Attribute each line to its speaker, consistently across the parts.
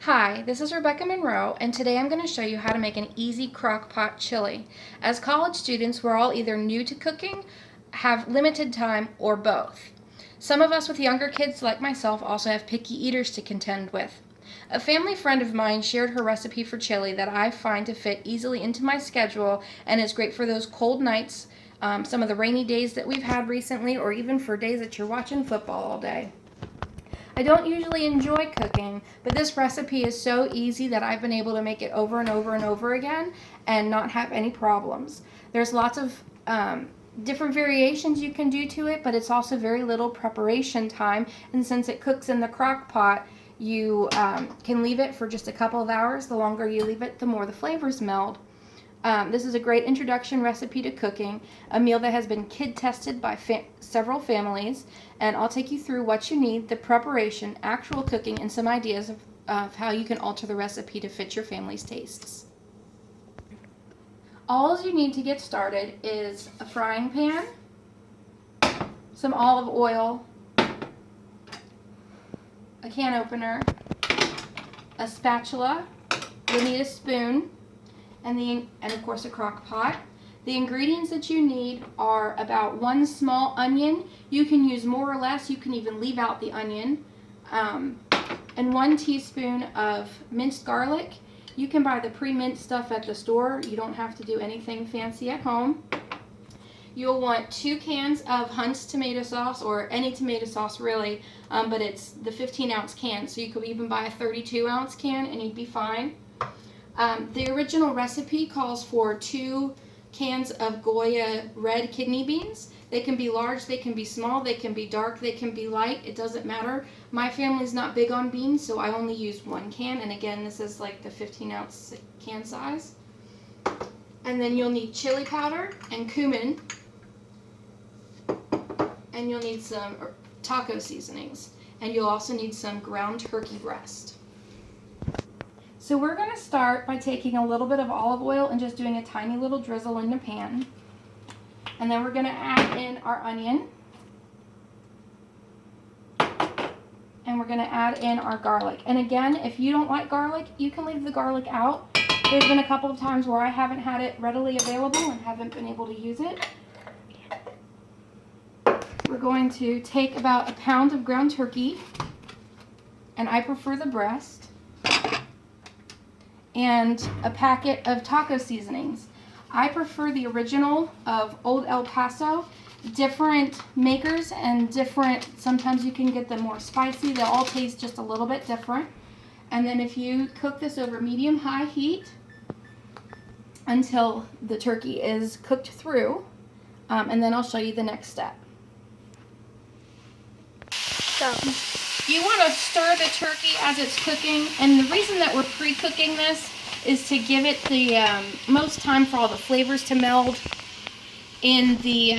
Speaker 1: Hi, this is Rebecca Monroe, and today I'm going to show you how to make an easy crock pot chili. As college students, we're all either new to cooking, have limited time, or both. Some of us with younger kids, like myself, also have picky eaters to contend with. A family friend of mine shared her recipe for chili that I find to fit easily into my schedule and is great for those cold nights, some of the rainy days that we've had recently, or even for days that you're watching football all day. I don't usually enjoy cooking, but this recipe is so easy that I've been able to make it over and over and over again and not have any problems. There's lots of different variations you can do to it, but it's also very little preparation time, and since it cooks in the crock pot, you can leave it for just a couple of hours. The longer you leave it, the more the flavors meld. This is a great introduction recipe to cooking, a meal that has been kid tested by several families, and I'll take you through what you need, the preparation, actual cooking, and some ideas of how you can alter the recipe to fit your family's tastes. All you need to get started is a frying pan, some olive oil, a can opener, a spatula, you'll need a spoon, and of course a crock pot. The ingredients that you need are about 1 small onion. You can use more or less. You can even leave out the onion. And 1 teaspoon of minced garlic. You can buy the pre-minced stuff at the store. You don't have to do anything fancy at home. You'll want 2 cans of Hunt's tomato sauce, or any tomato sauce really, but it's the 15-ounce can, so you could even buy a 32-ounce can and you'd be fine. The original recipe calls for 2 cans of Goya red kidney beans. They can be large, they can be small, they can be dark, they can be light, it doesn't matter. My family's not big on beans, so I only use 1 can, and again, this is like the 15-ounce can size. And then you'll need chili powder and cumin, and you'll need some taco seasonings, and you'll also need some ground turkey breast. So we're going to start by taking a little bit of olive oil and just doing a tiny little drizzle in the pan. And then we're going to add in our onion. And we're going to add in our garlic. And again, if you don't like garlic, you can leave the garlic out. There's been a couple of times where I haven't had it readily available and haven't been able to use it. We're going to take about 1 pound of ground turkey, and I prefer the breast, and a packet of taco seasonings. I prefer the original of Old El Paso. Different makers and sometimes you can get them more spicy. They all taste just a little bit different. And then if you cook this over medium-high heat until the turkey is cooked through, and then I'll show you the next step. So you want to stir the turkey as it's cooking, and the reason that we're pre-cooking this is to give it the most time for all the flavors to meld in the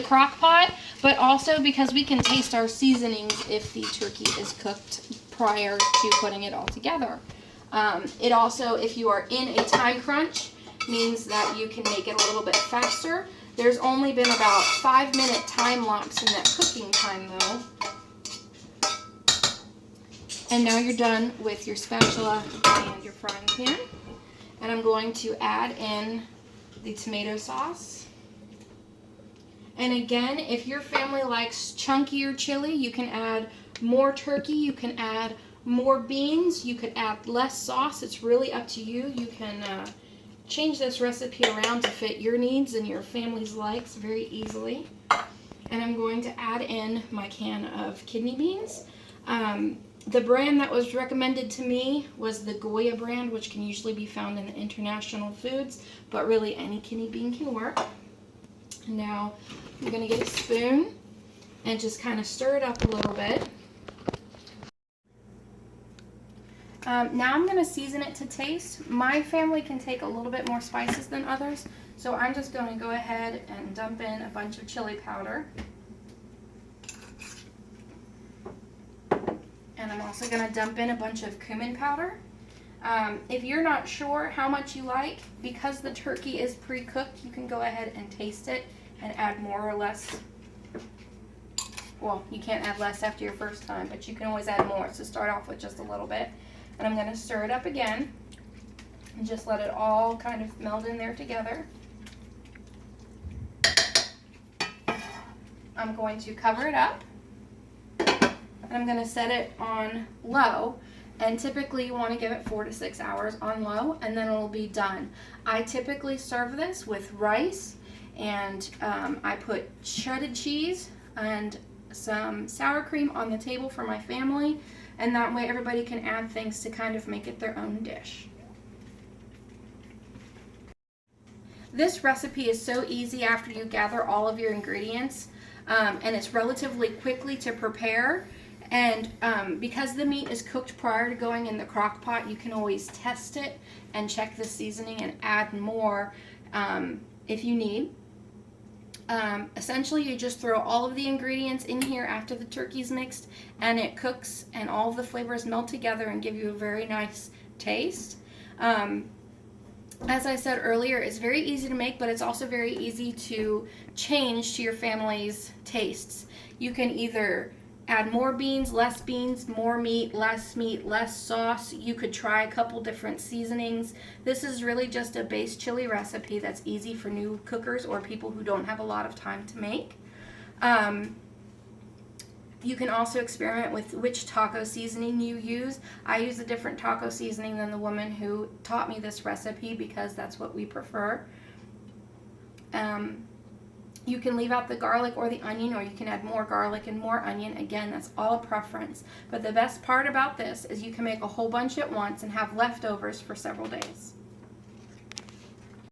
Speaker 1: crock pot, but also because we can taste our seasonings if the turkey is cooked prior to putting it all together. It also, if you are in a time crunch, means that you can make it a little bit faster. There's only been about 5-minute time lapse in that cooking time though. And now you're done with your spatula and your frying pan. And I'm going to add in the tomato sauce. And again, if your family likes chunkier chili, you can add more turkey, you can add more beans, you could add less sauce. It's really up to you. You can change this recipe around to fit your needs and your family's likes very easily. And I'm going to add in my can of kidney beans. The brand that was recommended to me was the Goya brand, which can usually be found in the International Foods, but really any kidney bean can work. Now you're going to get a spoon and just kind of stir it up a little bit. Now I'm going to season it to taste. My family can take a little bit more spices than others, so I'm just going to go ahead and dump in a bunch of chili powder. And I'm also going to dump in a bunch of cumin powder. If you're not sure how much you like, because the turkey is pre-cooked, you can go ahead and taste it and add more or less Well, you can't add less after your first time, but you can always add more. So start off with just a little bit. And I'm going to stir it up again and just let it all kind of meld in there together. I'm going to cover it up, and I'm going to set it on low, and typically you want to give it 4 to 6 hours on low, and then it'll be done. I typically serve this with rice, and I put shredded cheese and some sour cream on the table for my family, and that way everybody can add things to kind of make it their own dish. This recipe is so easy after you gather all of your ingredients. And it's relatively quickly to prepare, and because the meat is cooked prior to going in the crock pot, you can always test it and check the seasoning and add more if you need. Essentially, you just throw all of the ingredients in here after the turkey's mixed, and it cooks, and all of the flavors melt together and give you a very nice taste. As I said earlier, it's very easy to make, but it's also very easy to change to your family's tastes. You can either add more beans, more meat, less sauce. You could try a couple different seasonings. This is really just a base chili recipe that's easy for new cookers or people who don't have a lot of time to make. You can also experiment with which taco seasoning you use. I use a different taco seasoning than the woman who taught me this recipe because that's what we prefer. You can leave out the garlic or the onion, or you can add more garlic and more onion. Again, that's all a preference. But the best part about this is you can make a whole bunch at once and have leftovers for several days.